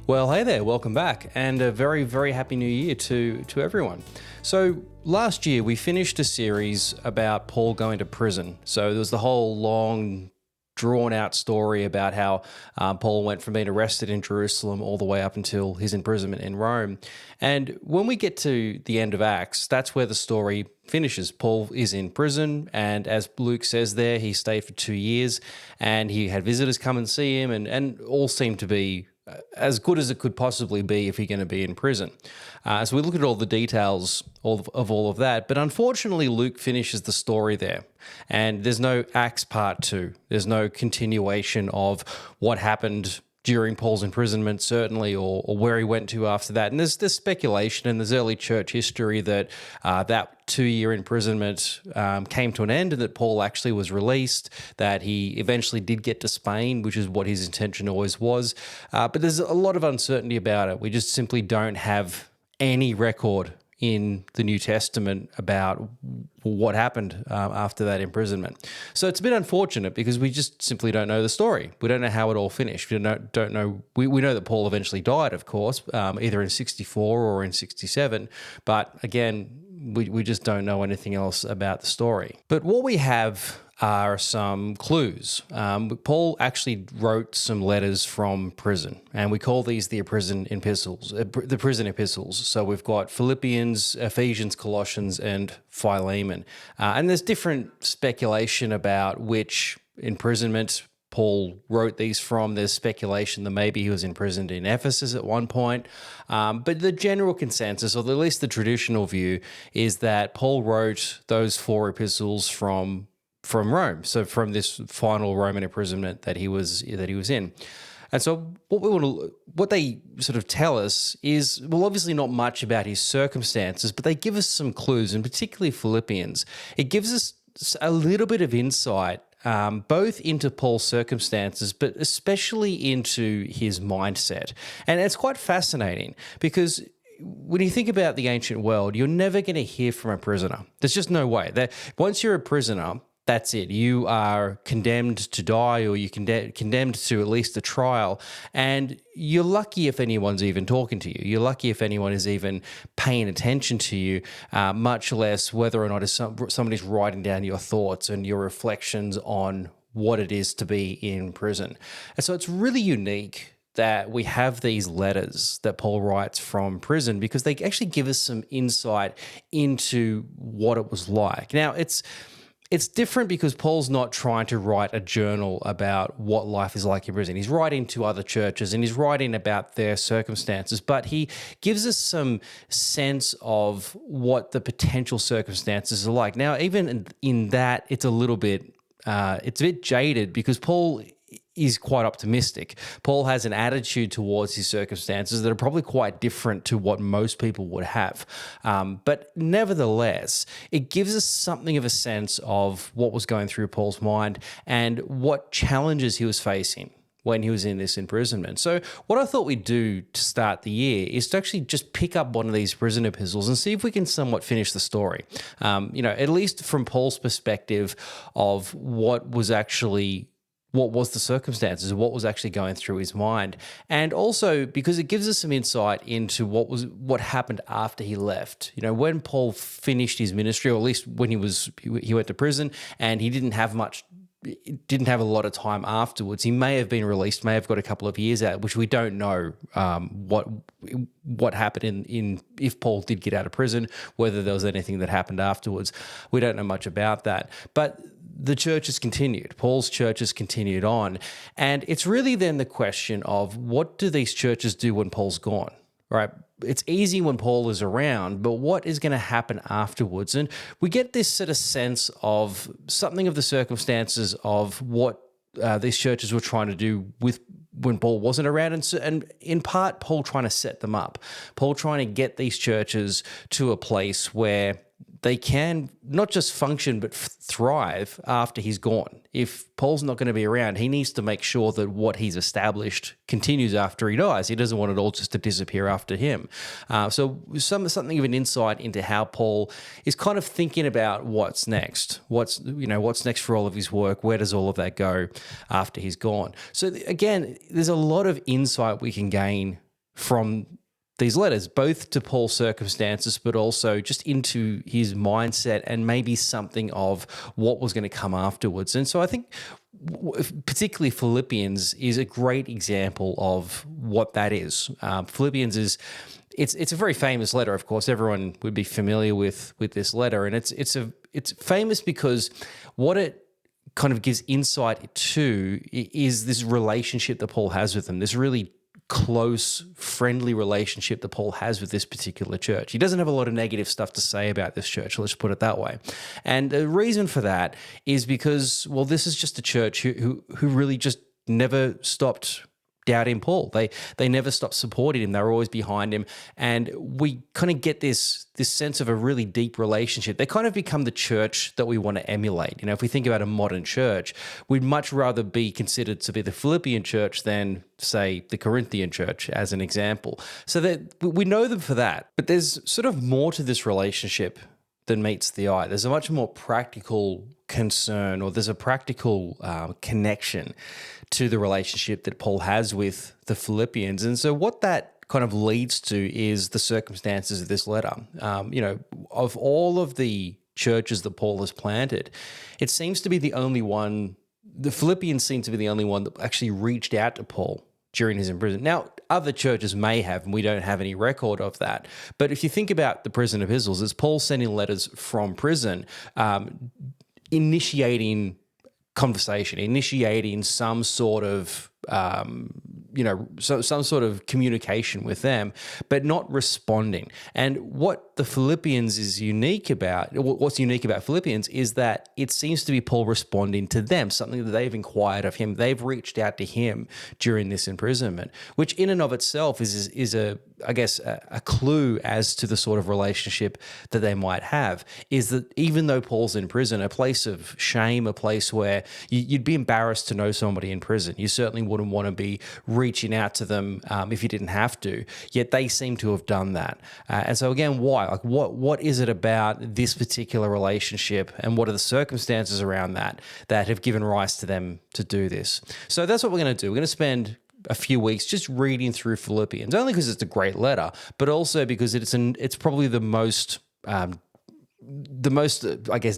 Well, hey there, welcome back, and a very, very happy new year to everyone. So, last year we finished a series about Paul going to prison. So, there was the whole long, drawn out story about how Paul went from being arrested in Jerusalem all the way up until his imprisonment in Rome. And when we get to the end of Acts, that's where the story finishes. Paul is in prison, and as Luke says there, he stayed for 2 years, and he had visitors come and see him, and all seemed to be as good as it could possibly be if you're going to be in prison. So we look at all the details of all of that, but unfortunately Luke finishes the story there, and there's no Acts Part 2. There's no continuation of what happened during Paul's imprisonment, certainly, or where he went to after that. And there's speculation in this early church history that that 2-year imprisonment came to an end and that Paul actually was released, that he eventually did get to Spain, which is what his intention always was. But there's a lot of uncertainty about it. We just simply don't have any record in the New Testament about what happened after that imprisonment. So it's a bit unfortunate because we just simply don't know the story. We don't know how it all finished. We don't know. We know that Paul eventually died, of course, either in 64 or in 67. But again, we just don't know anything else about the story. But what we have are some clues. Paul actually wrote some letters from prison, and we call these the prison epistles. So we've got Philippians, Ephesians, Colossians, and Philemon. And there's different speculation about which imprisonment Paul wrote these from. There's speculation that maybe he was imprisoned in Ephesus at one point. But the general consensus, or at least the traditional view, is that Paul wrote those 4 epistles from Rome, so from this final Roman imprisonment that he was in. And so what they sort of tell us is, well, obviously not much about his circumstances, but they give us some clues, and particularly Philippians. It gives us a little bit of insight, both into Paul's circumstances, but especially into his mindset. And it's quite fascinating because when you think about the ancient world, you're never going to hear from a prisoner. There's just no way. Once you're a prisoner, that's it. You are condemned to die, or you're condemned to at least a trial, and you're lucky if anyone's even talking to you. You're lucky if anyone is even paying attention to you, much less whether or not somebody's writing down your thoughts and your reflections on what it is to be in prison. And so it's really unique that we have these letters that Paul writes from prison, because they actually give us some insight into what it was like. Now, it's different because Paul's not trying to write a journal about what life is like in prison. He's writing to other churches and he's writing about their circumstances, but he gives us some sense of what the potential circumstances are like. Now, even in that, it's a bit jaded because Paul is quite optimistic. Paul has an attitude towards his circumstances that are probably quite different to what most people would have. But nevertheless, it gives us something of a sense of what was going through Paul's mind and what challenges he was facing when he was in this imprisonment. So what I thought we'd do to start the year is to actually just pick up one of these prison epistles and see if we can somewhat finish the story. At least from Paul's perspective of what was the circumstances, what was actually going through his mind. And also because it gives us some insight into what happened after he left. When Paul finished his ministry, or at least when he went to prison, and he didn't have a lot of time afterwards. He may have been released, may have got a couple of years out, which we don't know what happened in if Paul did get out of prison, whether there was anything that happened afterwards. We don't know much about that. But the church has continued. Paul's church has continued on. And it's really then the question of, what do these churches do when Paul's gone, right? It's easy when Paul is around, but what is going to happen afterwards? And we get this sort of sense of something of the circumstances of what these churches were trying to do with when Paul wasn't around, and in part, Paul trying to set them up. Paul trying to get these churches to a place where they can not just function but thrive after he's gone. If Paul's not going to be around, he needs to make sure that what he's established continues after he dies. He doesn't want it all just to disappear after him. So something of an insight into how Paul is kind of thinking about what's next. What's next for all of his work? Where does all of that go after he's gone? So again, there's a lot of insight we can gain from these letters, both to Paul's circumstances, but also just into his mindset and maybe something of what was going to come afterwards. And so I think particularly Philippians is a great example of what that is. Philippians is it's a very famous letter, of course. Everyone would be familiar with this letter, and it's famous because what it kind of gives insight to is this relationship that Paul has with them, this really close, friendly relationship that Paul has with this particular church. He doesn't have a lot of negative stuff to say about this church, let's put it that way. And the reason for that is because, well, this is just a church who really just never stopped doubting Paul. They never stopped supporting him. They were always behind him. And we kind of get this sense of a really deep relationship. They kind of become the church that we want to emulate. You know, if we think about a modern church, we'd much rather be considered to be the Philippian church than, say, the Corinthian church, as an example. So that we know them for that. But there's sort of more to this relationship than meets the eye. There's a much more practical concern, or there's a practical connection to the relationship that Paul has with the Philippians. And so what that kind of leads to is the circumstances of this letter. Of all of the churches that Paul has planted, it seems to be the only one, the Philippians seem to be the only one that actually reached out to Paul during his imprisonment. Now, other churches may have, and we don't have any record of that. But if you think about the prison epistles, it's Paul sending letters from prison, initiating conversation, initiating some sort of some sort of communication with them, but not responding. And what the Philippians is unique about, what's unique about Philippians is that it seems to be Paul responding to them, something that they've inquired of him. They've reached out to him during this imprisonment, which in and of itself is a clue as to the sort of relationship that they might have, is that even though Paul's in prison, a place of shame, a place where you'd be embarrassed to know somebody in prison. You certainly wouldn't want to be reaching out to them if you didn't have to, yet they seem to have done that. And so again, why? Like what is it about this particular relationship, and what are the circumstances around that have given rise to them to do this? So that's what we're going to do. We're going to spend a few weeks just reading through Philippians, only because it's a great letter, but also because it's probably the most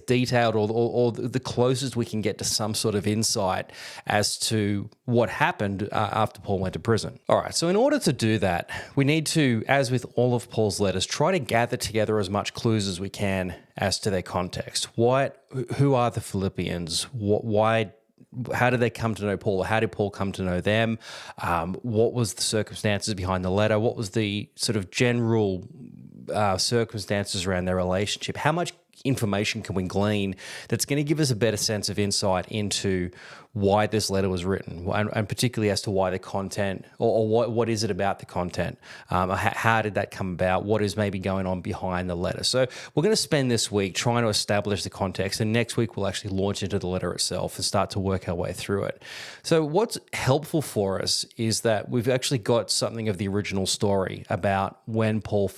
detailed or the closest we can get to some sort of insight as to what happened after Paul went to prison. All right, so in order to do that, we need to, as with all of Paul's letters, try to gather together as much clues as we can as to their context. Who are the Philippians? Why? How did they come to know Paul? How did Paul come to know them? What was the circumstances behind the letter? What was the sort of general circumstances around their relationship? How much information can we glean that's going to give us a better sense of insight into why this letter was written, and particularly as to why the content, or what is it about the content? How did that come about? What is maybe going on behind the letter? So we're going to spend this week trying to establish the context, and next week we'll actually launch into the letter itself and start to work our way through it. So what's helpful for us is that we've actually got something of the original story about when Paul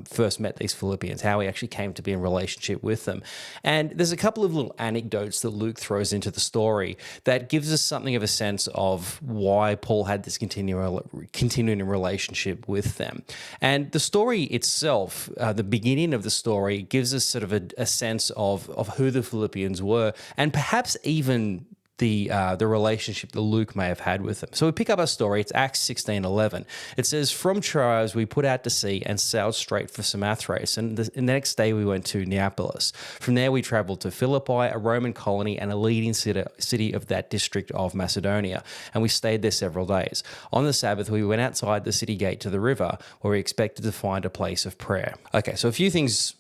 first met these Philippians, how he actually came to be in relationship with them. And there's a couple of little anecdotes that Luke throws into the story that gives us something of a sense of why Paul had this continuing relationship with them. And the story itself, the beginning of the story, gives us sort of a sense of who the Philippians were, and perhaps even the relationship that Luke may have had with them. So we pick up our story. It's Acts 16:11. It says, "From Troas we put out to sea and sailed straight for Samothrace, and the next day we went to Neapolis. From there we travelled to Philippi, a Roman colony and a leading city of that district of Macedonia, and we stayed there several days. On the Sabbath we went outside the city gate to the river, where we expected to find a place of prayer." Okay, so a few things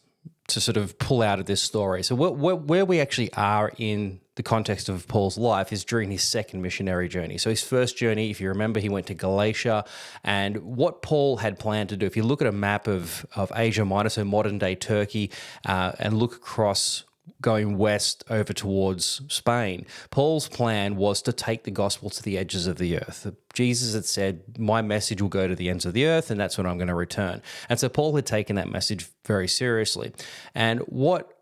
to sort of pull out of this story. So where we actually are in the context of Paul's life is during his second missionary journey. So his first journey, if you remember, he went to Galatia, and what Paul had planned to do, if you look at a map of Asia Minor, so modern day Turkey, and look across going west over towards Spain, Paul's plan was to take the gospel to the edges of the earth. Jesus had said, my message will go to the ends of the earth, and that's when I'm going to return. And so Paul had taken that message very seriously. And what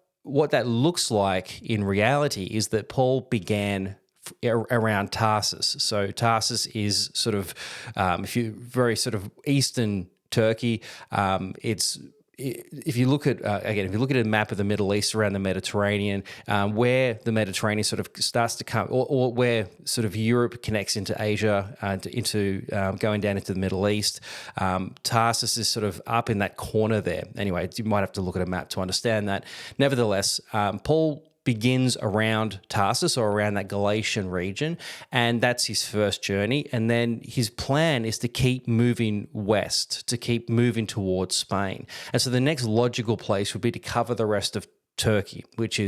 that looks like in reality is that Paul began around Tarsus. So Tarsus is sort of, if you very sort of eastern Turkey. If you look at if you look at a map of the Middle East around the Mediterranean, where the Mediterranean sort of starts to come, or where sort of Europe connects into Asia, into going down into the Middle East, Tarsus is sort of up in that corner there. Anyway, you might have to look at a map to understand that. Nevertheless, Paul begins around Tarsus or around that Galatian region, and that's his first journey. And then his plan is to keep moving west, to keep moving towards Spain. And so the next logical place would be to cover the rest of Turkey, which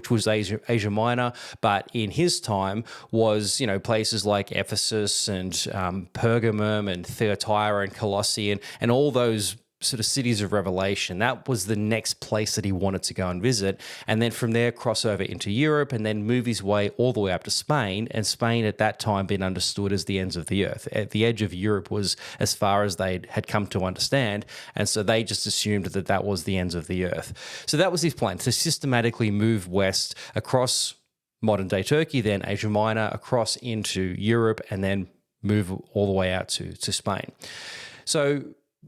was Asia Minor, but in his time was places like Ephesus and Pergamum and Thyatira and Colossae and all those sort of cities of Revelation. That was the next place that he wanted to go and visit. And then from there, cross over into Europe and then move his way all the way up to Spain. And Spain at that time being understood as the ends of the earth. The edge of Europe was as far as they had come to understand. And so they just assumed that that was the ends of the earth. So that was his plan, to systematically move west across modern day Turkey, then Asia Minor, across into Europe, and then move all the way out to Spain. So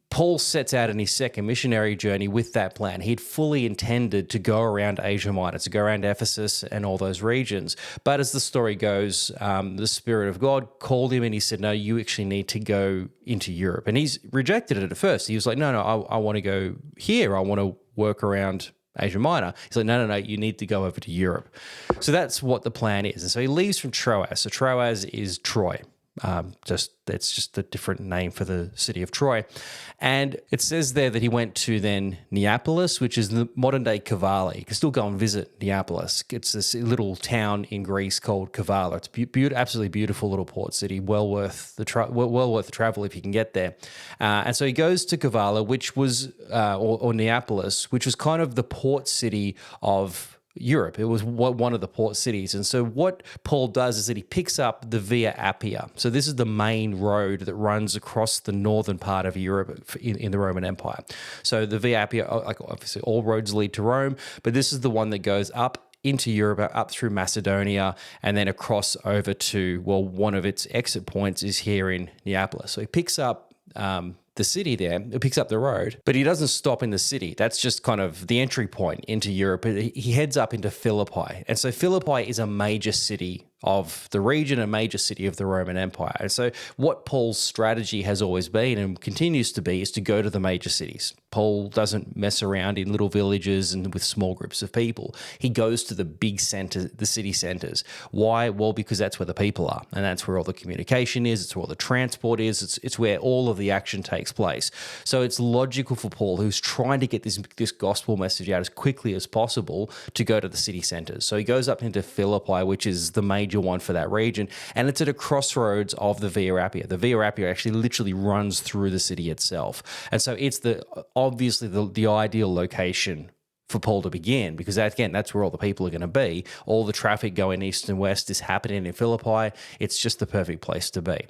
Paul sets out on his second missionary journey with that plan. He'd fully intended to go around Asia Minor, to go around Ephesus and all those regions. But as the story goes, the Spirit of God called him and he said, no, you actually need to go into Europe. And he's rejected it at first. He was like, no, I want to go here. I want to work around Asia Minor. He's like, no, you need to go over to Europe. So that's what the plan is. And so he leaves from Troas. So Troas is Troy. It's just a different name for the city of Troy. And it says there that he went to then Neapolis, which is the modern day Kavala. You can still go and visit Neapolis. It's this little town in Greece called Kavala. It's absolutely beautiful little port city, well worth the travel if you can get there. And so he goes to Kavala, which was, or Neapolis, which was kind of the port city of Europe. It was one of the port cities. And so what Paul does is that he picks up the Via Appia. So this is the main road that runs across the northern part of Europe in the Roman Empire. So the Via Appia, obviously all roads lead to Rome, but this is the one that goes up into Europe, up through Macedonia, and then across over to, one of its exit points is here in Neapolis. So he picks up the city there, it picks up the road, but he doesn't stop in the city. That's just kind of the entry point into Europe. He heads up into Philippi. And so Philippi is a major city of the region, a major city of the Roman Empire. And so what Paul's strategy has always been and continues to be is to go to the major cities. Paul doesn't mess around in little villages and with small groups of people. He goes to the big centers, the city centers. Why? Well, because that's where the people are, and that's where all the communication is, it's where all the transport is, it's where all of the action takes place. So it's logical for Paul, who's trying to get this gospel message out as quickly as possible, to go to the city centers. So he goes up into Philippi, which is the major one for that region, and it's at a crossroads of the Via Appia. The Via Appia actually literally runs through the city itself, and so it's obviously the ideal location for Paul to begin, because that's where all the people are going to be. All the traffic going east and west is happening in Philippi. It's just the perfect place to be.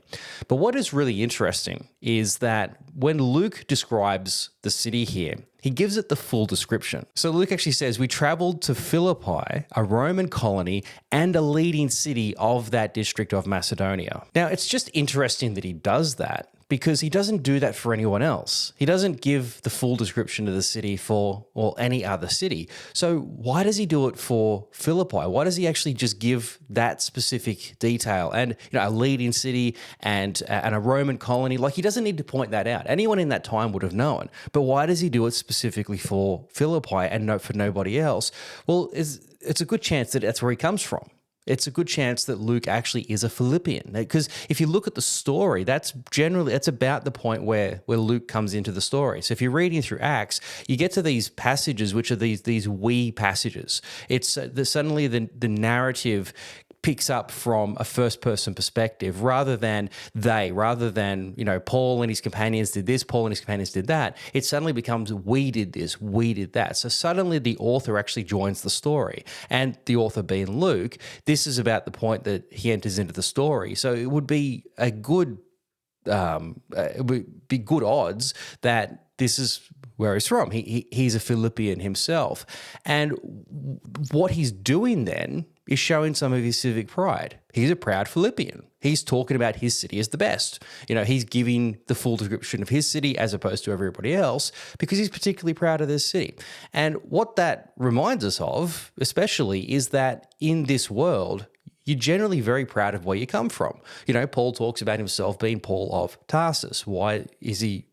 But what is really interesting is that when Luke describes the city here, he gives it the full description. So Luke actually says, we traveled to Philippi, a Roman colony and a leading city of that district of Macedonia. Now, it's just interesting that he does that, because he doesn't do that for anyone else. He doesn't give the full description of the city for any other city. So why does he do it for Philippi? Why does he actually just give that specific detail and a leading city and a Roman colony? Like, he doesn't need to point that out. Anyone in that time would have known. But why does he do it specifically for Philippi and for nobody else? Well, it's a good chance that that's where he comes from. It's a good chance that Luke actually is a Philippian, because if you look at the story, that's about the point where Luke comes into the story. So if you're reading through Acts, you get to these passages, which are these we passages. It's suddenly the narrative picks up from a first-person perspective rather than Paul and his companions did this, Paul and his companions did that. It suddenly becomes we did this, we did that. So suddenly the author actually joins the story. And the author being Luke, this is about the point that he enters into the story. So it would be good odds that this is where he's from. He's a Philippian himself. And what he's doing then is showing some of his civic pride. He's a proud Philippian. He's talking about his city as the best. He's giving the full description of his city as opposed to everybody else because he's particularly proud of this city. And what that reminds us of, especially, is that in this world, you're generally very proud of where you come from. Paul talks about himself being Paul of Tarsus. Why does he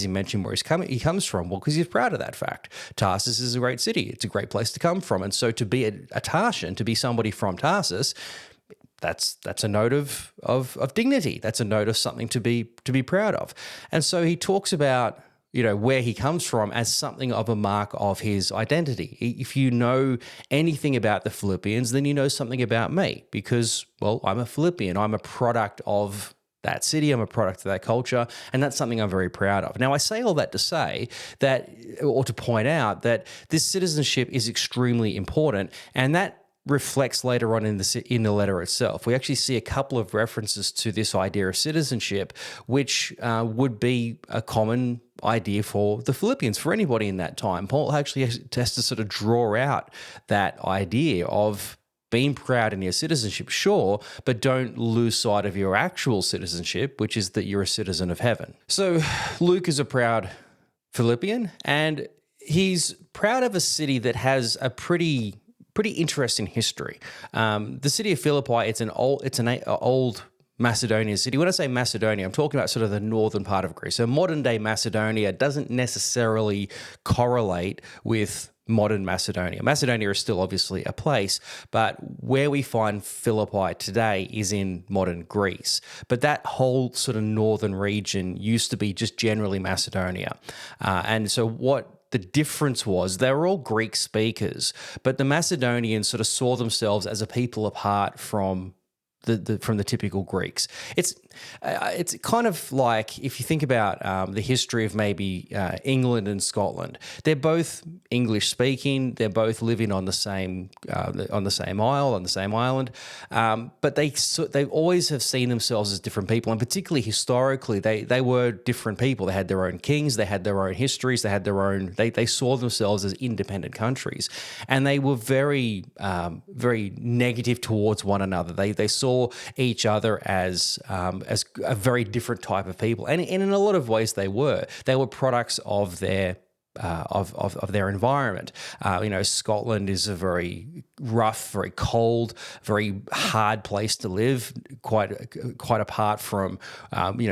mention where he comes from? Well, because he's proud of that fact. Tarsus is a great city. It's a great place to come from. And so to be a Tarsian, to be somebody from Tarsus, that's a note of dignity. That's a note of something to be proud of. And so he talks about where he comes from as something of a mark of his identity. If you know anything about the Philippians, then you know something about me because, well, I'm a Philippian. I'm a product of that city. I'm a product of that culture, and that's something I'm very proud of. Now, I say all that to say that, or to point out that this citizenship is extremely important, and that reflects later on in the letter itself. We actually see a couple of references to this idea of citizenship, which would be a common idea for the Philippians, for anybody in that time. Paul actually has to sort of draw out that idea of being proud in your citizenship, sure, but don't lose sight of your actual citizenship, which is that you're a citizen of heaven. So Luke is a proud Philippian, and he's proud of a city that has a pretty interesting history. The city of Philippi, it's an old Macedonian city. When I say Macedonia, I'm talking about sort of the northern part of Greece. So modern day Macedonia doesn't necessarily correlate with modern Macedonia. Macedonia is still obviously a place, but where we find Philippi today is in modern Greece. But that whole sort of northern region used to be just generally Macedonia. And so what the difference was, they were all Greek speakers, but the Macedonians sort of saw themselves as a people apart from the typical Greeks. It's kind of like if you think about the history of maybe England and Scotland. They're both English speaking. They're both living on the same island. But they always have seen themselves as different people, and particularly historically, they were different people. They had their own kings. They had their own histories. They had their own. They saw themselves as independent countries, and they were very very negative towards one another. They saw each other as a very different type of people, and in a lot of ways they were products of their their environment. Scotland is a very rough, very cold, very hard place to live, quite apart from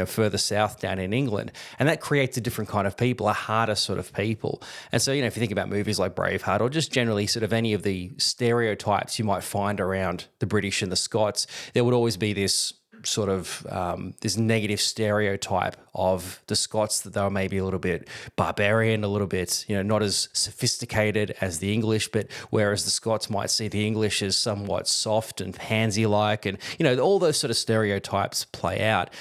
further south down in England, and that creates a different kind of people, a harder sort of people. And so if you think about movies like Braveheart or just generally sort of any of the stereotypes you might find around the British and the Scots, there would always be this sort of this negative stereotype of the Scots, that they were maybe a little bit barbarian, a little bit, not as sophisticated as the English, but whereas the Scots might see the English as somewhat soft and pansy-like, and, all those sort of stereotypes play out.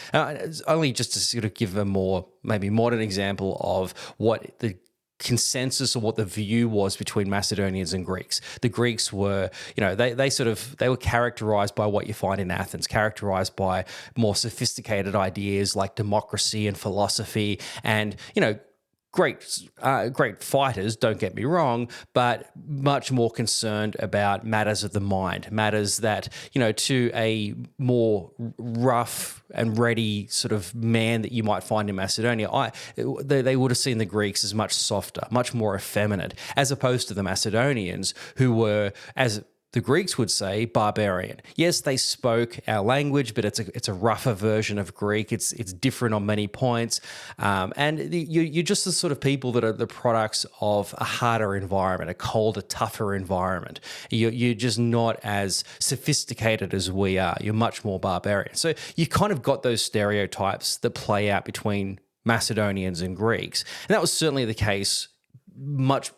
Only just to sort of give a more maybe modern example of what the consensus of what the view was between Macedonians and Greeks. The Greeks were, they were characterized by what you find in Athens, characterized by more sophisticated ideas like democracy and philosophy, and, great fighters, don't get me wrong, but much more concerned about matters of the mind, matters that, to a more rough and ready sort of man that you might find in Macedonia, they would have seen the Greeks as much softer, much more effeminate, as opposed to the Macedonians, who were, as the Greeks would say, barbarian. Yes, they spoke our language, but it's a rougher version of Greek. It's different on many points, and you're just the sort of people that are the products of a harder environment, a colder, tougher environment. You're just not as sophisticated as we are. You're much more barbarian. So you kind of got those stereotypes that play out between Macedonians and Greeks, and that was certainly the case much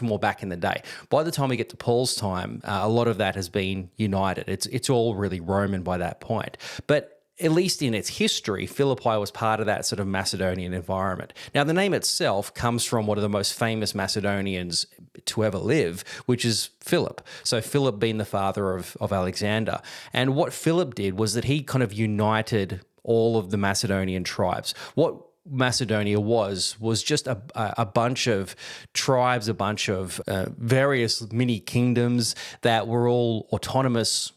more back in the day. By the time we get to Paul's time, a lot of that has been united. It's all really Roman by that point. But at least in its history, Philippi was part of that sort of Macedonian environment. Now, the name itself comes from one of the most famous Macedonians to ever live, which is Philip. So Philip being the father of Alexander. And what Philip did was that he kind of united all of the Macedonian tribes. What Macedonia was just a bunch of tribes, a bunch of various mini kingdoms that were all autonomous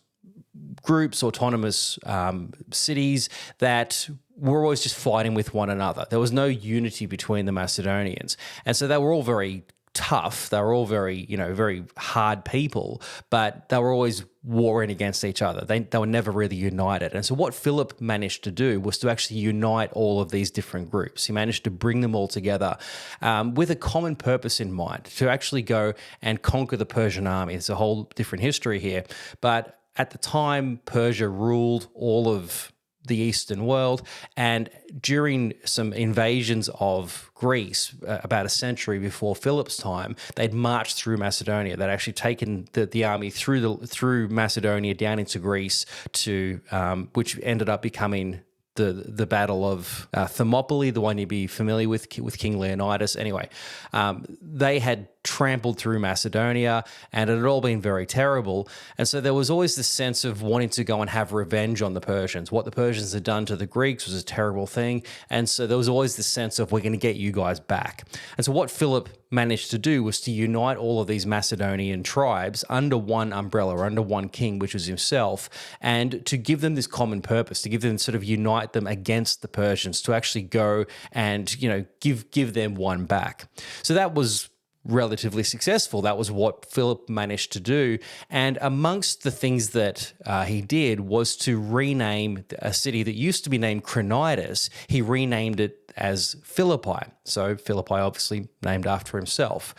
groups, autonomous cities that were always just fighting with one another. There was no unity between the Macedonians. And so they were all very tough. They were all very, very hard people, but they were always warring against each other. They were never really united. And so what Philip managed to do was to actually unite all of these different groups. He managed to bring them all together with a common purpose in mind, to actually go and conquer the Persian army. It's a whole different history here. But at the time, Persia ruled all of the Eastern world, and during some invasions of Greece about a century before Philip's time, they'd marched through Macedonia. They'd actually taken the army through Macedonia down into Greece to which ended up becoming the Battle of Thermopylae, the one you'd be familiar with King Leonidas. Anyway, they had trampled through Macedonia, and it had all been very terrible. And so there was always this sense of wanting to go and have revenge on the Persians. What the Persians had done to the Greeks was a terrible thing. And so there was always this sense of, we're going to get you guys back. And so what Philip managed to do was to unite all of these Macedonian tribes under one umbrella, or under one king, which was himself, and to give them this common purpose, to give them, sort of unite them against the Persians, to actually go and, give them one back. So that was relatively successful. That was what Philip managed to do. And amongst the things that he did was to rename a city that used to be named Cronidus. He renamed it as Philippi. So Philippi, obviously named after himself.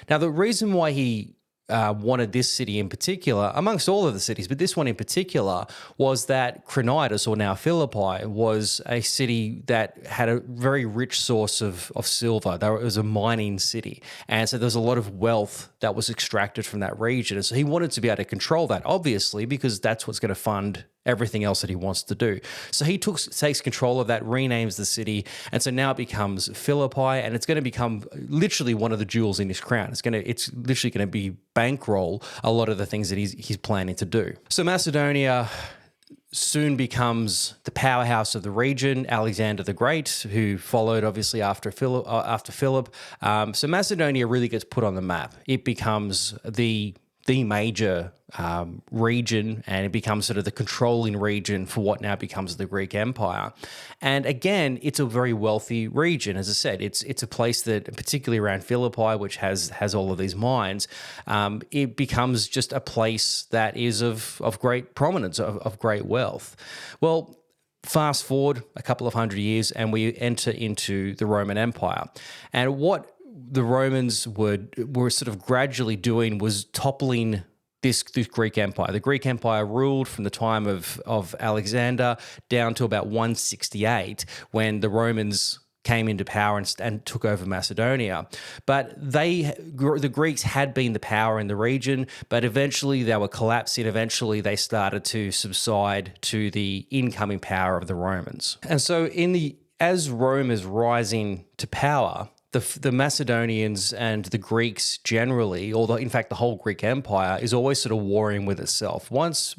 Now, the reason why he wanted this city in particular, amongst all of the cities, but this one in particular, was that Cronidus, or now Philippi, was a city that had a very rich source of silver. It was a mining city. And so there was a lot of wealth that was extracted from that region. And so he wanted to be able to control that, obviously, because that's what's going to fund everything else that he wants to do. So he takes control of that, renames the city, and so now it becomes Philippi, and it's going to become literally one of the jewels in his crown. It's literally going to be bankroll a lot of the things that he's planning to do. So Macedonia soon becomes the powerhouse of the region. Alexander the Great, who followed obviously after Philip. So Macedonia really gets put on the map. It becomes the major region, and it becomes sort of the controlling region for what now becomes the Greek Empire. And again, it's a very wealthy region. As I said, it's a place that, particularly around Philippi, which has all of these mines, it becomes just a place that is of great prominence, of great wealth. Well, fast forward a couple of hundred years, and we enter into the Roman Empire. And what the Romans were sort of gradually doing was toppling this Greek Empire. The Greek Empire ruled from the time of Alexander down to about 168, when the Romans came into power and took over Macedonia. But the Greeks had been the power in the region, but eventually they were collapsing. Eventually they started to subside to the incoming power of the Romans. And so as Rome is rising to power, the Macedonians and the Greeks generally, although in fact the whole Greek Empire, is always sort of warring with itself. Once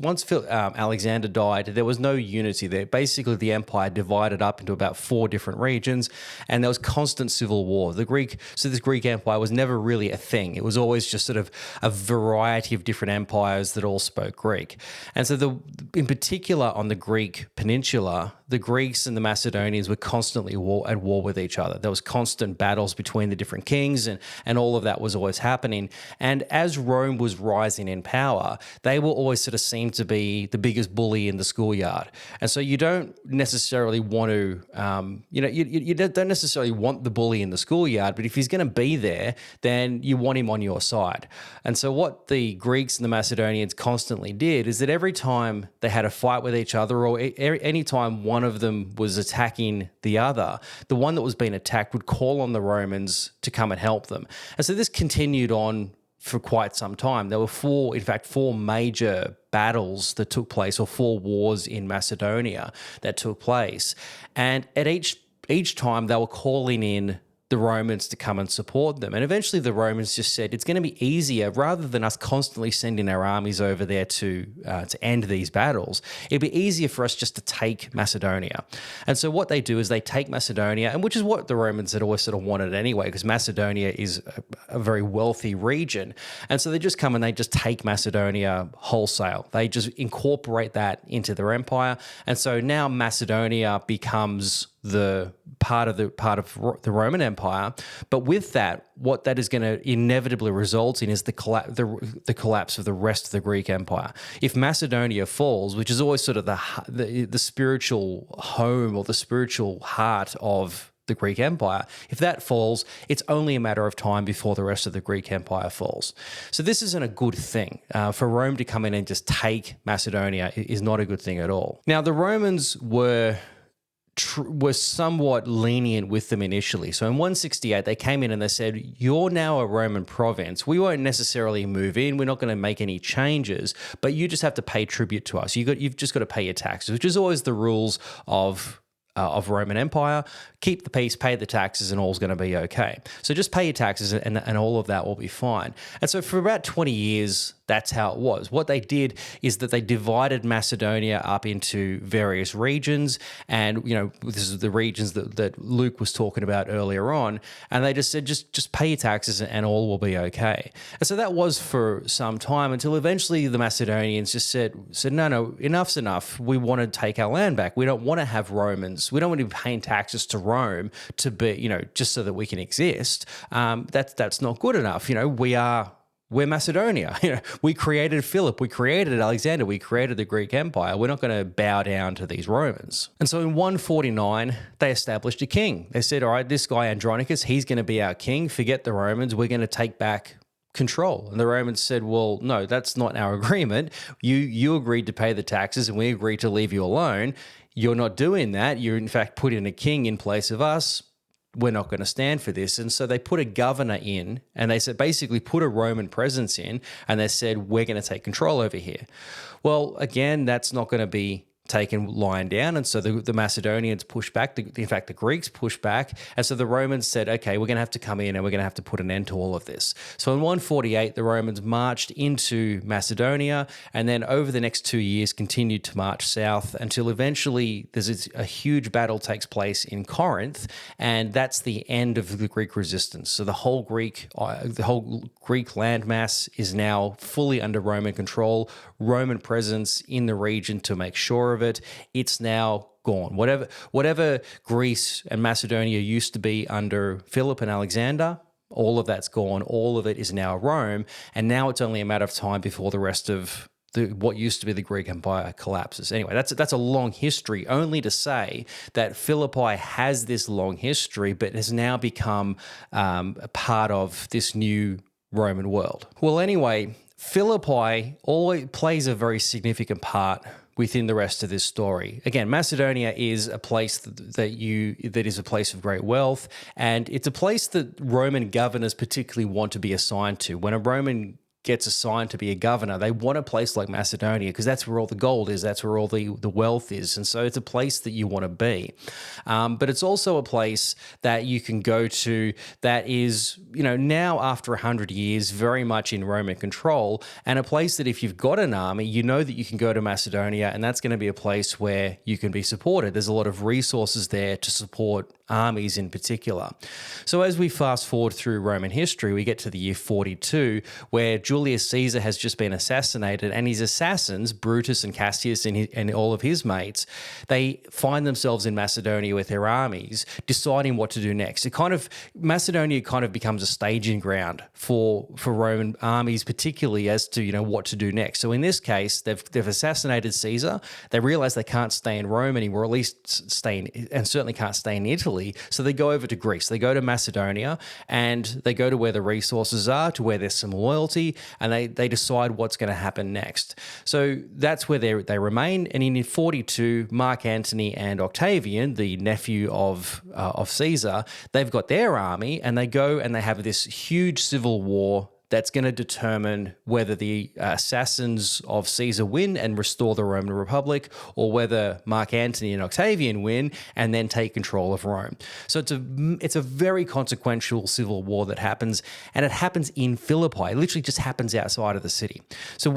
Alexander died, there was no unity there. Basically, the empire divided up into about 4 different regions, and there was constant civil war. This Greek Empire was never really a thing. It was always just sort of a variety of different empires that all spoke Greek. And so in particular on the Greek peninsula, the Greeks and the Macedonians were constantly at war with each other. There was constant battles between the different kings, and all of that was always happening. And as Rome was rising in power, they were always sort of seen to be the biggest bully in the schoolyard. And so you don't necessarily want to, you don't necessarily want the bully in the schoolyard, but if he's going to be there, then you want him on your side. And so what the Greeks and the Macedonians constantly did is that every time they had a fight with each other, or any time one of them was attacking the other, the one that was being attacked would call on the Romans to come and help them. And so this continued on for quite some time. There were 4 major battles that took place, or 4 wars in Macedonia that took place. And at each time they were calling in the Romans to come and support them. And eventually the Romans just said it's going to be easier, rather than us constantly sending our armies over there to end these battles, it'd be easier for us just to take Macedonia. And so what they do is they take Macedonia, and which is what the Romans had always sort of wanted anyway, because Macedonia is a very wealthy region. And so they just come and they just take Macedonia wholesale. They just incorporate that into their empire. And so now Macedonia becomes the part of the Roman Empire. But with that, what that is going to inevitably result in is the collapse of the rest of the Greek Empire. If Macedonia falls, which is always sort of the spiritual home or the spiritual heart of the Greek Empire, if that falls, it's only a matter of time before the rest of the Greek Empire falls. So this isn't a good thing. For Rome to come in and just take Macedonia is not a good thing at all. Now, the Romans were somewhat lenient with them initially. So in 168, they came in and they said, you're now a Roman province. We won't necessarily move in. We're not going to make any changes, but you just have to pay tribute to us. You've just got to pay your taxes, which is always the rules of Roman Empire. Keep the peace, pay the taxes, and all's going to be okay. So just pay your taxes and all of that will be fine. And so for about 20 years, that's how it was. What they did is that they divided Macedonia up into various regions. And, this is the regions that Luke was talking about earlier on. And they just said, just pay your taxes and all will be okay. And so that was for some time, until eventually the Macedonians just said, no, enough's enough. We want to take our land back. We don't want to have Romans. We don't want to be paying taxes to Rome to be, just so that we can exist. That's not good enough. We're Macedonia. We created Philip, we created Alexander, we created the Greek Empire. We're not going to bow down to these Romans. And so in 149, they established a king. They said, all right, this guy Andronicus, he's going to be our king. Forget the Romans. We're going to take back control. And the Romans said, well, no, that's not our agreement. You agreed to pay the taxes and we agreed to leave you alone. You're not doing that. You're in fact putting a king in place of us. We're not going to stand for this. And so they put a governor in, and they said basically put a Roman presence in, and they said, we're going to take control over here. Well, again, that's not going to be taken lying down. And so the Macedonians pushed back. In fact, the Greeks pushed back. And so the Romans said, okay, we're going to have to come in and we're going to have to put an end to all of this. So in 148, the Romans marched into Macedonia, and then over the next 2 years continued to march south until eventually there's a huge battle takes place in Corinth, and that's the end of the Greek resistance. So the whole Greek landmass is now fully under Roman control, Roman presence in the region to make sure of it. It's now gone. Whatever Greece and Macedonia used to be under Philip and Alexander, all of that's gone. All of it is now Rome, and now it's only a matter of time before the rest of what used to be the Greek Empire collapses. Anyway, that's a long history, only to say that Philippi has this long history, but has now become a part of this new Roman world. Well, anyway, Philippi always plays a very significant part within the rest of this story. Again, Macedonia is a place that is a place of great wealth, and it's a place that Roman governors particularly want to be assigned to. When a Roman gets assigned to be a governor, they want a place like Macedonia because that's where all the gold is, that's where all the wealth is. And so it's a place that you want to be. But it's also a place that you can go to that is, now after 100 years, very much in Roman control, and a place that if you've got an army, you know that you can go to Macedonia, and that's going to be a place where you can be supported. There's a lot of resources there to support armies in particular. So as we fast forward through Roman history, we get to the year 42, where Julius Caesar has just been assassinated, and his assassins, Brutus and Cassius and all of his mates, they find themselves in Macedonia with their armies, deciding what to do next. Macedonia kind of becomes a staging ground for Roman armies, particularly as to what to do next. So in this case, they've assassinated Caesar. They realize they can't stay in Rome anymore, or at least and certainly can't stay in Italy. So they go over to Greece. They go to Macedonia, and they go to where the resources are, to where there's some loyalty, and they decide what's going to happen next. So that's where they remain. And in 42, Mark Antony and Octavian, the nephew of Caesar, they've got their army, and they go and they have this huge civil war that's going to determine whether the assassins of Caesar win and restore the Roman Republic, or whether Mark Antony and Octavian win and then take control of Rome. So it's a very consequential civil war that happens, and it happens in Philippi. It literally just happens outside of the city. So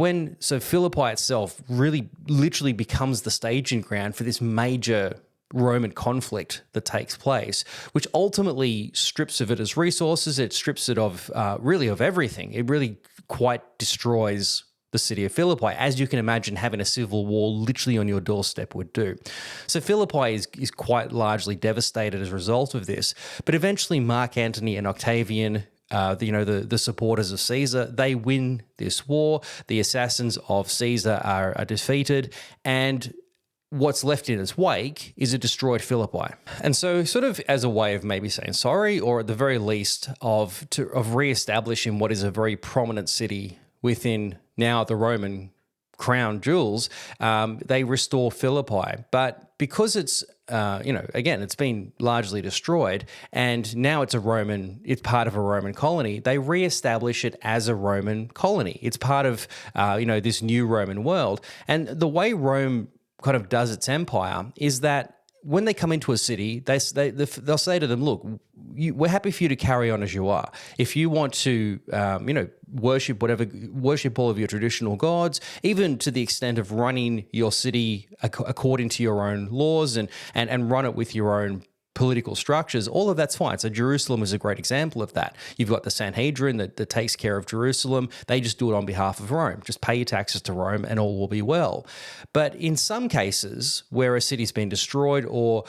Philippi itself really literally becomes the staging ground for this major Roman conflict that takes place, which ultimately strips of it as resources. It strips it of really of everything. It really quite destroys the city of Philippi, as you can imagine having a civil war literally on your doorstep would do. So Philippi is quite largely devastated as a result of this. But eventually Mark Antony and Octavian, the supporters of Caesar, they win this war. The assassins of Caesar are defeated, and what's left in its wake is a destroyed Philippi. And so sort of as a way of maybe saying sorry, or at the very least of re-establishing what is a very prominent city within now the Roman crown jewels, they restore Philippi. But because it's, again, it's been largely destroyed, and now it's part of a Roman colony, they re-establish it as a Roman colony. It's part of, this new Roman world. And the way Rome kind of does its empire is that when they come into a city, they'll say to them, look, we're happy for you to carry on as you are. If you want to, worship all of your traditional gods, even to the extent of running your city according to your own laws and run it with your own political structures, all of that's fine. So Jerusalem is a great example of that. You've got the Sanhedrin that takes care of Jerusalem. They just do it on behalf of Rome. Just pay your taxes to Rome and all will be well. But in some cases where a city's been destroyed, or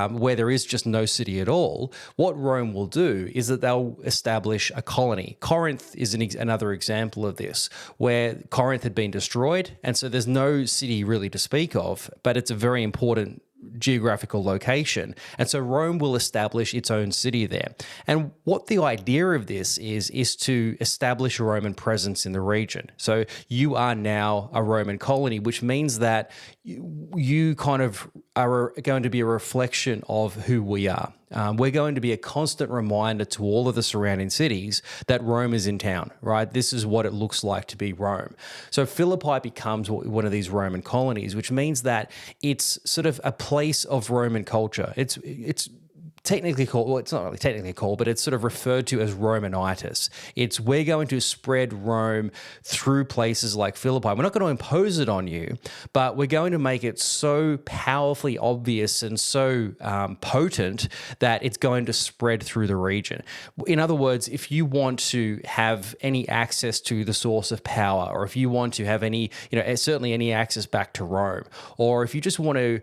where there is just no city at all, what Rome will do is that they'll establish a colony. Corinth is another example of this, where Corinth had been destroyed, and so there's no city really to speak of, but it's a very important geographical location. And so Rome will establish its own city there. And what the idea of this is to establish a Roman presence in the region. So you are now a Roman colony, which means that you kind of are going to be a reflection of who we are. We're going to be a constant reminder to all of the surrounding cities that Rome is in town, right? This is what it looks like to be Rome. So Philippi becomes one of these Roman colonies, which means that it's sort of a place of Roman culture. It's technically called, well, it's not really technically called, but it's sort of referred to as Romanitis. We're going to spread Rome through places like Philippi. We're not going to impose it on you, but we're going to make it so powerfully obvious and so potent that it's going to spread through the region. In other words, if you want to have any access to the source of power, or if you want to have any, certainly any access back to Rome, or if you just want to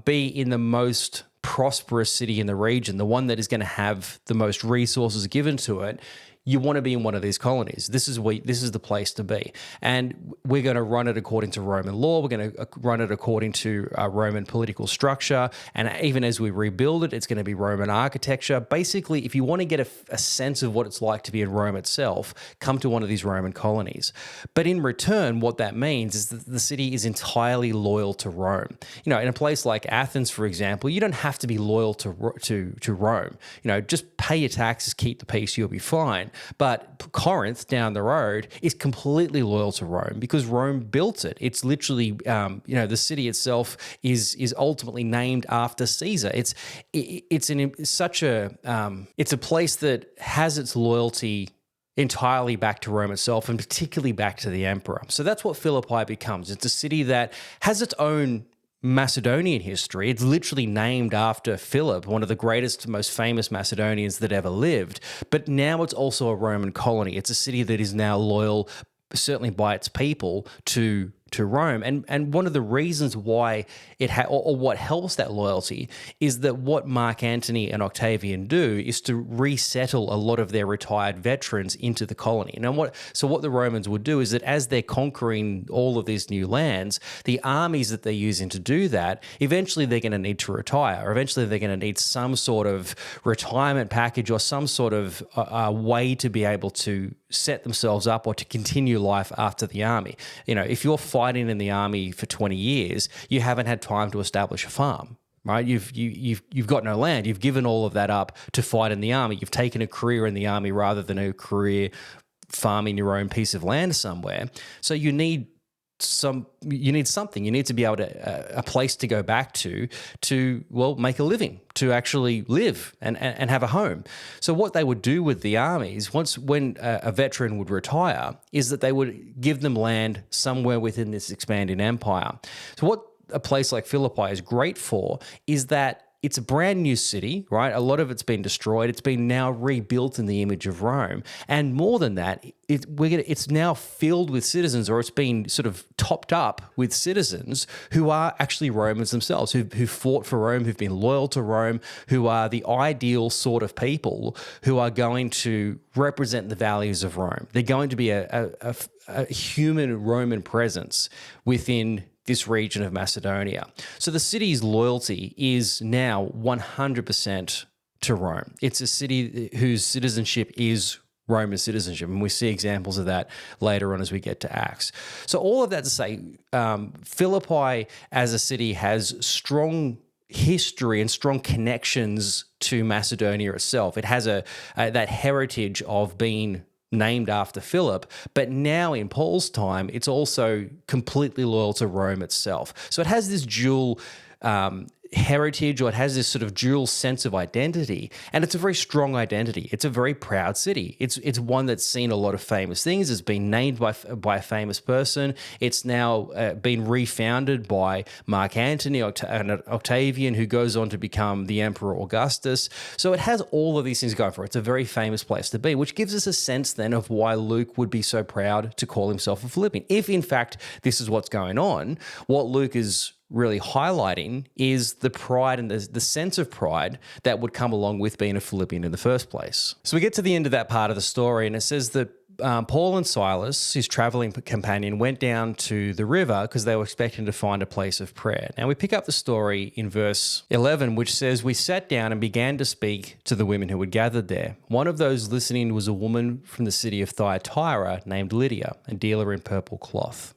be in the most prosperous city in the region, the one that is going to have the most resources given to it, you want to be in one of these colonies. This is the place to be. And we're going to run it according to Roman law. We're going to run it according to Roman political structure. And even as we rebuild it, it's going to be Roman architecture. Basically, if you want to get a sense of what it's like to be in Rome itself, come to one of these Roman colonies. But in return, what that means is that the city is entirely loyal to Rome. In a place like Athens, for example, you don't have to be loyal to Rome. Just pay your taxes, keep the peace, you'll be fine. But Corinth down the road is completely loyal to Rome because Rome built it. It's literally, the city itself is ultimately named after Caesar. It's a place that has its loyalty entirely back to Rome itself, and particularly back to the emperor. So that's what Philippi becomes. It's a city that has its own Macedonian history. It's literally named after Philip, one of the greatest, most famous Macedonians that ever lived. But now it's also a Roman colony. It's a city that is now loyal, certainly by its people, to Rome. And one of the reasons why or what helps that loyalty is that what Mark Antony and Octavian do is to resettle a lot of their retired veterans into the colony. Now, what the Romans would do is that as they're conquering all of these new lands, the armies that they're using to do that, eventually they're going to need to retire. Eventually they're going to need some sort of retirement package or some sort of way to be able to set themselves up or to continue life after the army. If you're fighting in the army for 20 years, you haven't had time to establish a farm, right? You've got no land. You've given all of that up to fight in the army. You've taken a career in the army rather than a career farming your own piece of land somewhere. So you need something. You need to be able to a place to go back to make a living, to actually live and have a home. So what they would do with the armies when a veteran would retire is that they would give them land somewhere within this expanding empire. So what a place like Philippi is great for is that it's a brand new city, right? A lot of it's been destroyed. It's been now rebuilt in the image of Rome. And more than that, it's now filled with citizens, or it's been sort of topped up with citizens who are actually Romans themselves, who fought for Rome, who've been loyal to Rome, who are the ideal sort of people who are going to represent the values of Rome. They're going to be a human Roman presence within this region of Macedonia. So the city's loyalty is now 100% to Rome. It's a city whose citizenship is Roman citizenship, and we see examples of that later on as we get to Acts. So all of that to say, Philippi as a city has strong history and strong connections to Macedonia itself. It has that heritage of being named after Philip, but now in Paul's time, it's also completely loyal to Rome itself. So it has this dual heritage, or it has this sort of dual sense of identity, and it's a very strong identity. It's a very proud city. It's one that's seen a lot of famous things. It's been named by a famous person. It's now been refounded by Mark Antony and Octavian, who goes on to become the Emperor Augustus. So it has all of these things going for it. It's a very famous place to be, which gives us a sense then of why Luke would be so proud to call himself a Philippian. If in fact this is what's going on, what Luke is really highlighting is the pride and the sense of pride that would come along with being a Philippian in the first place. So we get to the end of that part of the story, and it says that Paul and Silas, his traveling companion, went down to the river because they were expecting to find a place of prayer. Now we pick up the story in verse 11, which says, "We sat down and began to speak to the women who had gathered there. One of those listening was a woman from the city of Thyatira named Lydia, a dealer in purple cloth."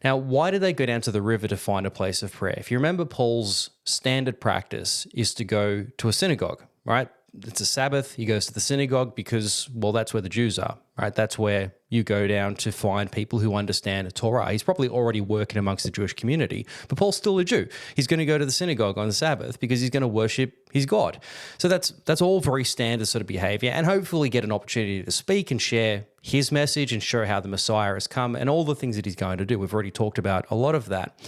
Now, why did they go down to the river to find a place of prayer? If you remember, Paul's standard practice is to go to a synagogue, right? It's a Sabbath. He goes to the synagogue because, well, that's where the Jews are, right? That's where you go down to find people who understand the Torah. He's probably already working amongst the Jewish community, but Paul's still a Jew. He's going to go to the synagogue on the Sabbath because he's going to worship his God. So that's all very standard sort of behavior, and hopefully get an opportunity to speak and share his message and show how the Messiah has come and all the things that he's going to do. We've already talked about a lot of that.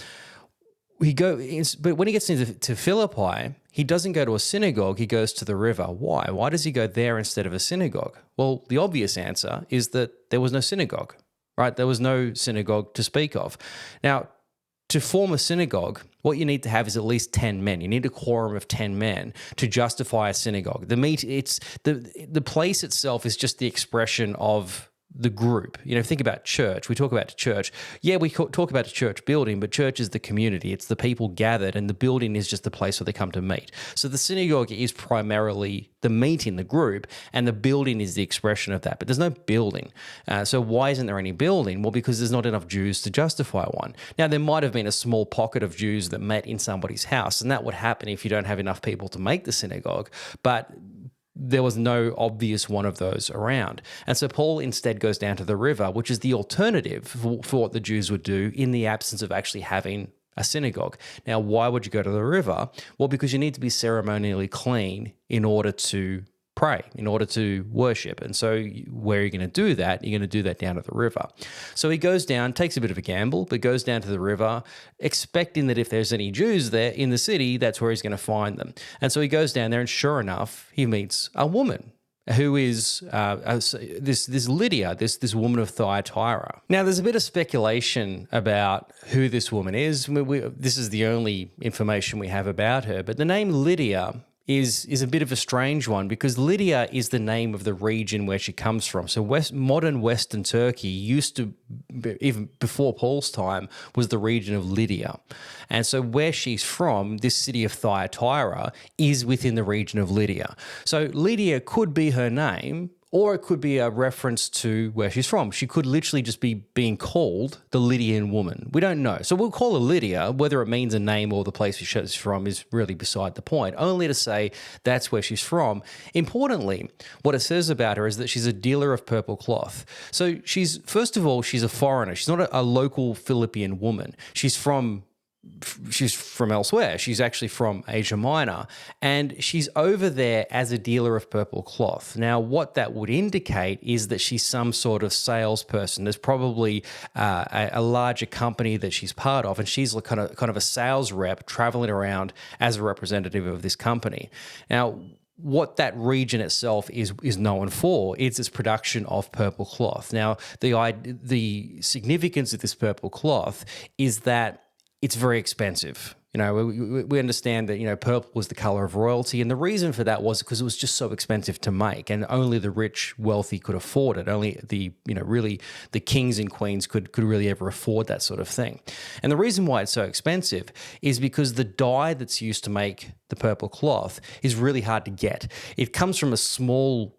But when he gets into Philippi, he doesn't go to a synagogue, he goes to the river. Why? Why does he go there instead of a synagogue? Well, the obvious answer is that there was no synagogue, right? There was no synagogue to speak of. Now, to form a synagogue, what you need to have is at least 10 men. You need a quorum of 10 men to justify a synagogue. The place itself is just the expression of the group. Think about church. We talk about church. Yeah, we talk about a church building, but church is the community. It's the people gathered, and the building is just the place where they come to meet. So the synagogue is primarily the meeting, the group, and the building is the expression of that. But there's no building. So why isn't there any building? Well, because there's not enough Jews to justify one. Now, there might have been a small pocket of Jews that met in somebody's house, and that would happen if you don't have enough people to make the synagogue. But there was no obvious one of those around. And so Paul instead goes down to the river, which is the alternative for what the Jews would do in the absence of actually having a synagogue. Now, why would you go to the river? Well, because you need to be ceremonially clean in order to pray, in order to worship. And so where are you going to do that? You're going to do that down at the river. So he goes down, takes a bit of a gamble, but goes down to the river, expecting that if there's any Jews there in the city, that's where he's going to find them. And so he goes down there, and sure enough, he meets a woman who is this Lydia, this woman of Thyatira. Now, there's a bit of speculation about who this woman is. This is the only information we have about her, but the name Lydia is a bit of a strange one, because Lydia is the name of the region where she comes from. So modern Western Turkey used to, even before Paul's time, was the region of Lydia. And so where she's from, this city of Thyatira, is within the region of Lydia. So Lydia could be her name, Or it could be a reference to where she's from. She could literally just be being called the Lydian woman. We don't know. So we'll call her Lydia. Whether it means a name or the place she's from is really beside the point, only to say that's where she's from. Importantly, what it says about her is that she's a dealer of purple cloth. So first of all, she's a foreigner. She's not a local Philippian woman. She's from elsewhere. She's actually from Asia Minor, and she's over there as a dealer of purple cloth. Now, what that would indicate is that she's some sort of salesperson. There's probably a larger company that she's part of, and she's kind of a sales rep traveling around as a representative of this company. Now, what that region itself is known for is its production of purple cloth. Now, the significance of this purple cloth is that it's very expensive. We understand that, purple was the color of royalty. And the reason for that was because it was just so expensive to make, and only the rich, wealthy could afford it. Only really the kings and queens could really ever afford that sort of thing. And the reason why it's so expensive is because the dye that's used to make the purple cloth is really hard to get. It comes from a small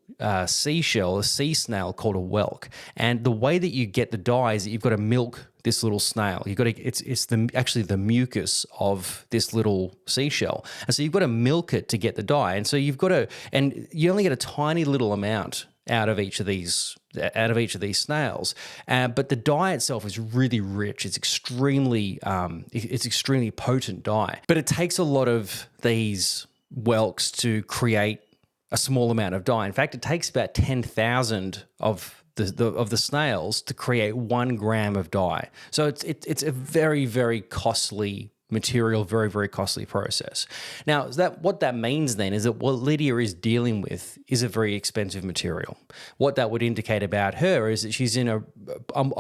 seashell, a sea snail called a whelk. And the way that you get the dye is that you've got to milk this little snail. It's actually the mucus of this little seashell, and so you've got to milk it to get the dye. And so and you only get a tiny little amount out of each of these snails, but the dye itself is really rich. It's extremely potent dye, but it takes a lot of these whelks to create a small amount of dye. In fact, it takes about 10,000 of the snails to create 1 gram of dye. So it's a very, very costly material, very, very costly process. Now, what that means then is that what Lydia is dealing with is a very expensive material. What that would indicate about her is that she's in a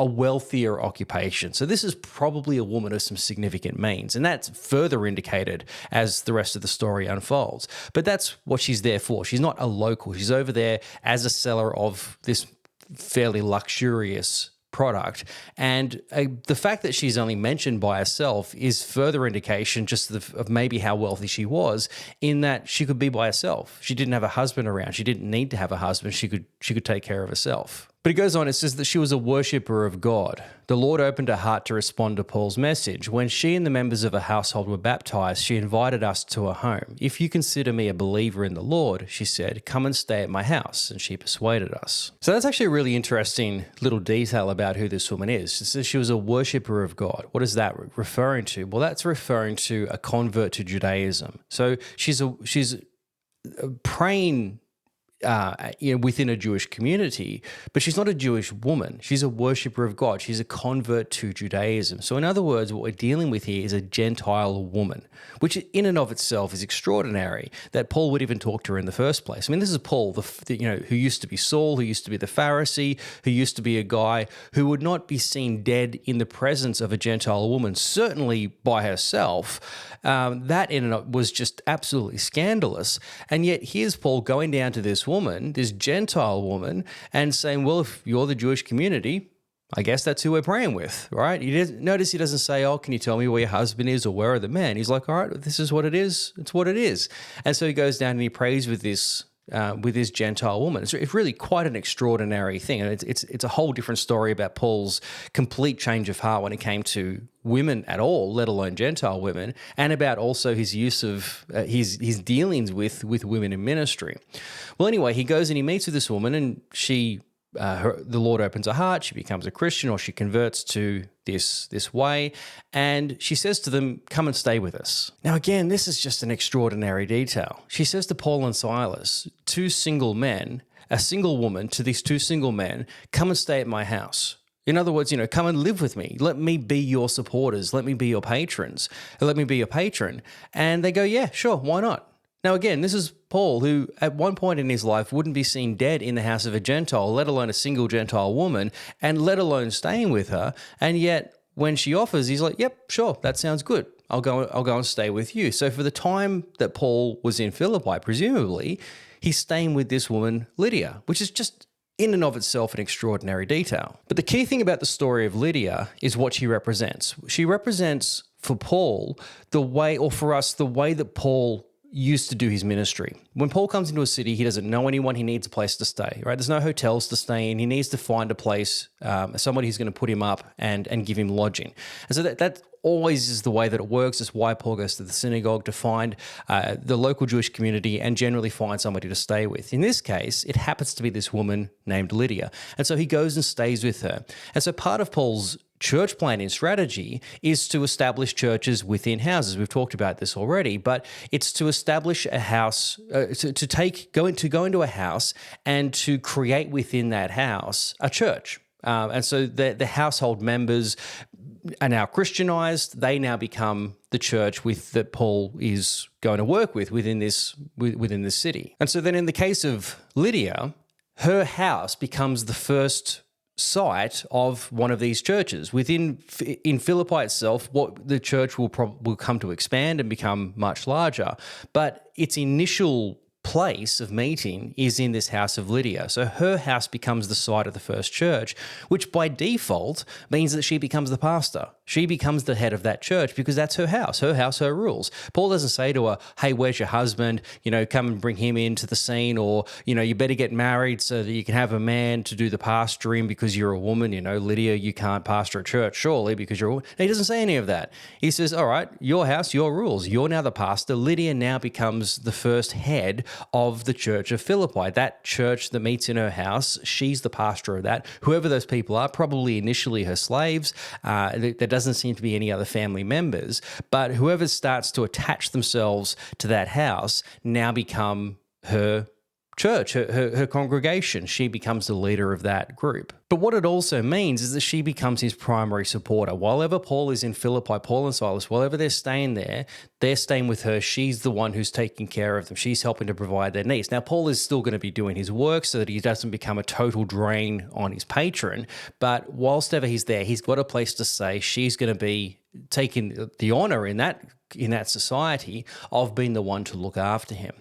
wealthier occupation. So this is probably a woman of some significant means, and that's further indicated as the rest of the story unfolds. But that's what she's there for. She's not a local. She's over there as a seller of this fairly luxurious product, and the fact that she's only mentioned by herself is further indication just of maybe how wealthy she was, in that she could be by herself. She didn't have a husband around. She didn't need to have a husband. She could take care of herself. But it goes on, it says that she was a worshipper of God. The Lord opened her heart to respond to Paul's message. When she and the members of her household were baptized, she invited us to her home. If you consider me a believer in the Lord, she said, come and stay at my house. And she persuaded us. So that's actually a really interesting little detail about who this woman is. It says she was a worshipper of God. What is that referring to? Well, that's referring to a convert to Judaism. So she's praying within a Jewish community, but she's not a Jewish woman. She's a worshipper of God. She's a convert to Judaism. So in other words, what we're dealing with here is a Gentile woman, which in and of itself is extraordinary that Paul would even talk to her in the first place. I mean, this is Paul, who used to be Saul, who used to be the Pharisee, who used to be a guy who would not be seen dead in the presence of a Gentile woman, certainly by herself. That in and of was just absolutely scandalous. And yet here's Paul going down to this woman, this Gentile woman, and saying, well, if you're the Jewish community, I guess that's who we're praying with, right? Notice he doesn't say, oh, can you tell me where your husband is or where are the men? He's like, all right, this is what it is. It's what it is. And so he goes down and he prays with this Gentile woman. It's really quite an extraordinary thing. And it's a whole different story about Paul's complete change of heart when it came to women at all, let alone Gentile women, and about also his use of his dealings with women in ministry. Well, anyway, he goes and he meets with this woman, and the Lord opens her heart. She becomes a Christian, or she converts to this way, and she says to them, come and stay with us. Now, again, this is just an extraordinary detail. She says to Paul and Silas, two single men, a single woman to these two single men, come and stay at my house. In other words, come and live with me. Let me be your supporters. Let me be your patrons. Let me be your patron. And they go, yeah, sure, why not? Now, again, this is Paul, who at one point in his life wouldn't be seen dead in the house of a Gentile, let alone a single Gentile woman, and let alone staying with her. And yet, when she offers, he's like, yep, sure, that sounds good. I'll go and stay with you. So for the time that Paul was in Philippi, presumably, he's staying with this woman, Lydia, which is just in and of itself an extraordinary detail. But the key thing about the story of Lydia is what she represents. She represents for Paul the way, or for us, the way that Paul used to do his ministry. When Paul comes into a city, he doesn't know anyone. He needs a place to stay, right? There's no hotels to stay in. He needs to find a place, somebody who's going to put him up and give him lodging. And so that always is the way that it works. It's why Paul goes to the synagogue to find the local Jewish community and generally find somebody to stay with. In this case, it happens to be this woman named Lydia. And so he goes and stays with her. And so part of Paul's church planting strategy is to establish churches within houses. We've talked about this already, but it's to establish a house, go into a house and to create within that house a church. And so the household members are now Christianized. They now become the church that Paul is going to work within this city. And so then in the case of Lydia, her house becomes the first site of one of these churches. In Philippi itself, what the church will come to expand and become much larger, but its initial place of meeting is in this house of Lydia. So her house becomes the site of the first church, which by default means that she becomes the pastor. She becomes the head of that church because that's her house, her rules. Paul doesn't say to her, hey, where's your husband? Come and bring him into the scene, or, you better get married so that you can have a man to do the pastoring because you're a woman. Lydia, you can't pastor a church, surely, because you're a woman. He doesn't say any of that. He says, all right, your house, your rules. You're now the pastor. Lydia now becomes the first head of the church of Philippi. That church that meets in her house, she's the pastor of that. Whoever those people are, probably initially her slaves. There doesn't seem to be any other family members, but whoever starts to attach themselves to that house now become her church, her congregation. She becomes the leader of that group. But what it also means is that she becomes his primary supporter. While ever Paul is in Philippi, Paul and Silas, while ever they're staying there, they're staying with her. She's the one who's taking care of them. She's helping to provide their needs. Now, Paul is still going to be doing his work so that he doesn't become a total drain on his patron. But whilst ever he's there, he's got a place to stay. She's going to be taking the honor in that society of being the one to look after him.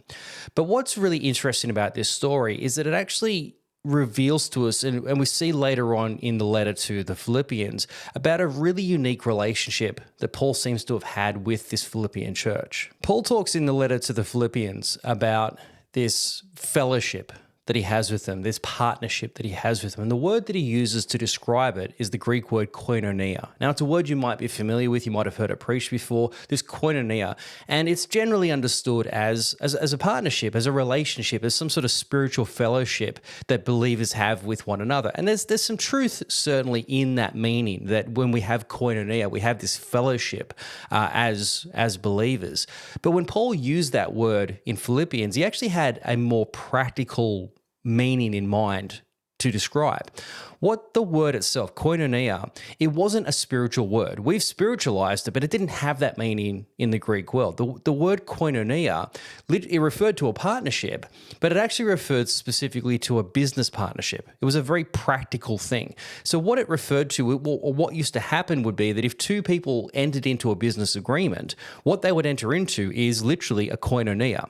But what's really interesting about this story is that it actually reveals to us, and we see later on in the letter to the Philippians, about a really unique relationship that Paul seems to have had with this Philippian church. Paul talks in the letter to the Philippians about this fellowship that he has with them, this partnership that he has with them. And the word that he uses to describe it is the Greek word koinonia. Now, it's a word you might be familiar with. You might have heard it preached before, this koinonia. And it's generally understood as a partnership, as a relationship, as some sort of spiritual fellowship that believers have with one another. And there's some truth certainly in that meaning, that when we have koinonia, we have this fellowship as believers. But when Paul used that word in Philippians, he actually had a more practical meaning in mind to describe. What the word itself, koinonia, it wasn't a spiritual word. We've spiritualized it, but it didn't have that meaning in the Greek world. The word koinonia, it referred to a partnership, but it actually referred specifically to a business partnership. It was a very practical thing. So what it referred to, or what used to happen would be that if two people entered into a business agreement, what they would enter into is literally a koinonia.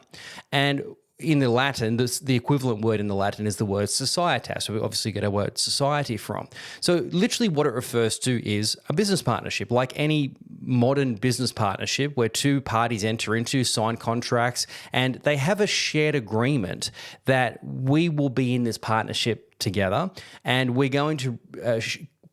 And in the Latin, the equivalent word in the Latin is the word societas. So we obviously get our word society from. So literally what it refers to is a business partnership, like any modern business partnership where two parties enter into, sign contracts, and they have a shared agreement that we will be in this partnership together and we're going to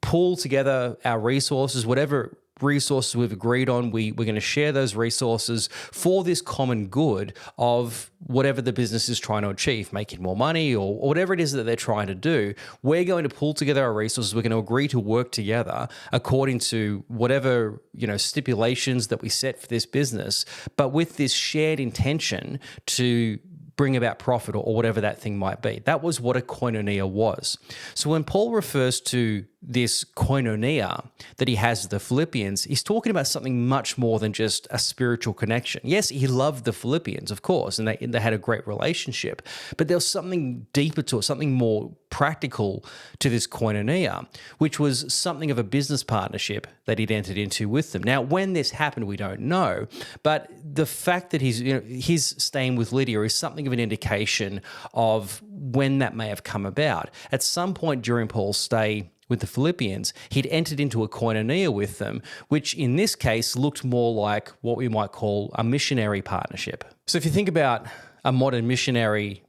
pull together our resources, whatever resources we've agreed on, we're going to share those resources for this common good of whatever the business is trying to achieve, making more money or whatever it is that they're trying to do. We're going to pull together our resources. We're going to agree to work together according to whatever, stipulations that we set for this business, but with this shared intention to bring about profit or whatever that thing might be. That was what a koinonia was. So when Paul refers to this koinonia that he has with the Philippians, he's talking about something much more than just a spiritual connection. Yes, he loved the Philippians, of course, and they had a great relationship, but there was something deeper to it, something more practical to this koinonia, which was something of a business partnership that he'd entered into with them. Now, when this happened, we don't know, but the fact that he's staying with Lydia is something of an indication of when that may have come about. At some point during Paul's stay with the Philippians, he'd entered into a koinonia with them, which in this case looked more like what we might call a missionary partnership. So if you think about a modern missionary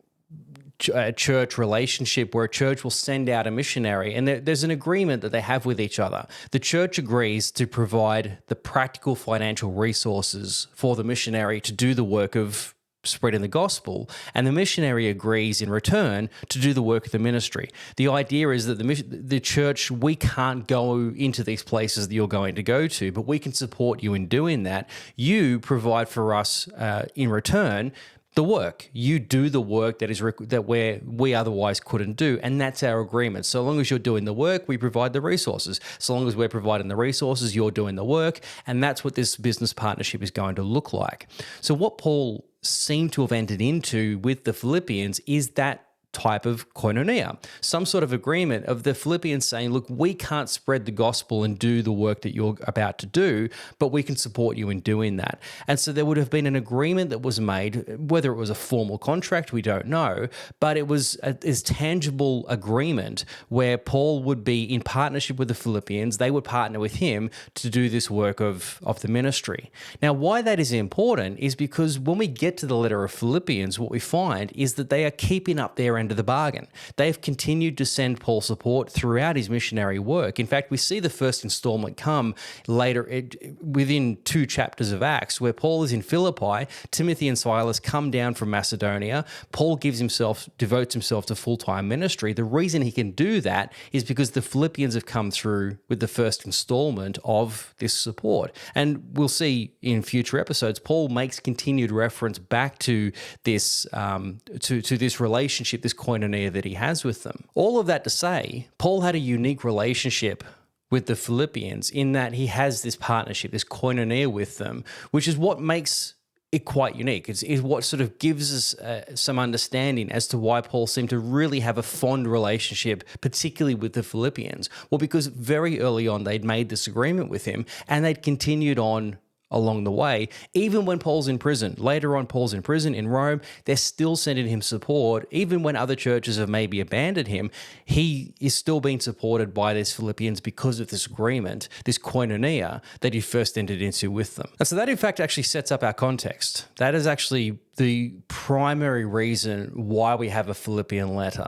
church relationship where a church will send out a missionary and there's an agreement that they have with each other. The church agrees to provide the practical financial resources for the missionary to do the work of spreading the gospel, and the missionary agrees in return to do the work of the ministry. The idea is that the church, we can't go into these places that you're going to go to, but we can support you in doing that. You provide for us in return the work. You do the work that we otherwise couldn't do, and that's our agreement. So long as you're doing the work, we provide the resources. So long as we're providing the resources, you're doing the work, and that's what this business partnership is going to look like. So what Paul seemed to have entered into with the Philippians is that type of koinonia, some sort of agreement of the Philippians saying, look, we can't spread the gospel and do the work that you're about to do, but we can support you in doing that. And so there would have been an agreement that was made, whether it was a formal contract, we don't know, but it was a tangible agreement where Paul would be in partnership with the Philippians. They would partner with him to do this work of the ministry. Now, why that is important is because when we get to the letter of Philippians, what we find is that they are keeping up their end of the bargain. They've continued to send Paul support throughout his missionary work. In fact, we see the first installment come later within 2 chapters of Acts, where Paul is in Philippi, Timothy and Silas come down from Macedonia. Paul devotes himself to full-time ministry. The reason he can do that is because the Philippians have come through with the first installment of this support. And we'll see in future episodes, Paul makes continued reference back to this to this relationship, this koinonia that he has with them. All of that to say, Paul had a unique relationship with the Philippians in that he has this partnership, this koinonia with them, which is what makes it quite unique. It's what sort of gives us some understanding as to why Paul seemed to really have a fond relationship, particularly with the Philippians. Well, because very early on, they'd made this agreement with him and they'd continued on along the way. Even when Paul's in prison, later on Paul's in prison in Rome, they're still sending him support. Even when other churches have maybe abandoned him, he is still being supported by these Philippians because of this agreement, this koinonia that he first entered into with them. And so that in fact actually sets up our context. That is actually the primary reason why we have a Philippian letter.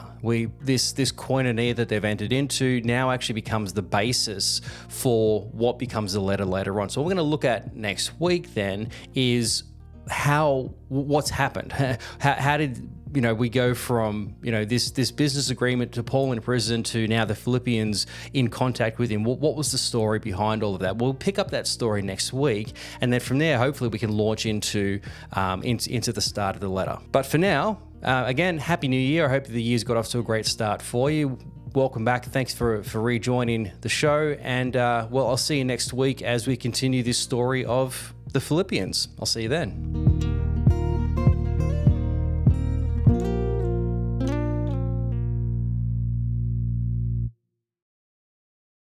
This koinonia that they've entered into now actually becomes the basis for what becomes the letter later on. So what we're going to look at next week then is what's happened. How did we go from this business agreement to Paul in prison to now the Philippians in contact with him? What was the story behind all of that? We'll pick up that story next week, and then from there, hopefully, we can launch into the start of the letter. But for now, again, Happy New Year! I hope the year's got off to a great start for you. Welcome back. Thanks for rejoining the show, and I'll see you next week as we continue this story of the Philippians. I'll see you then.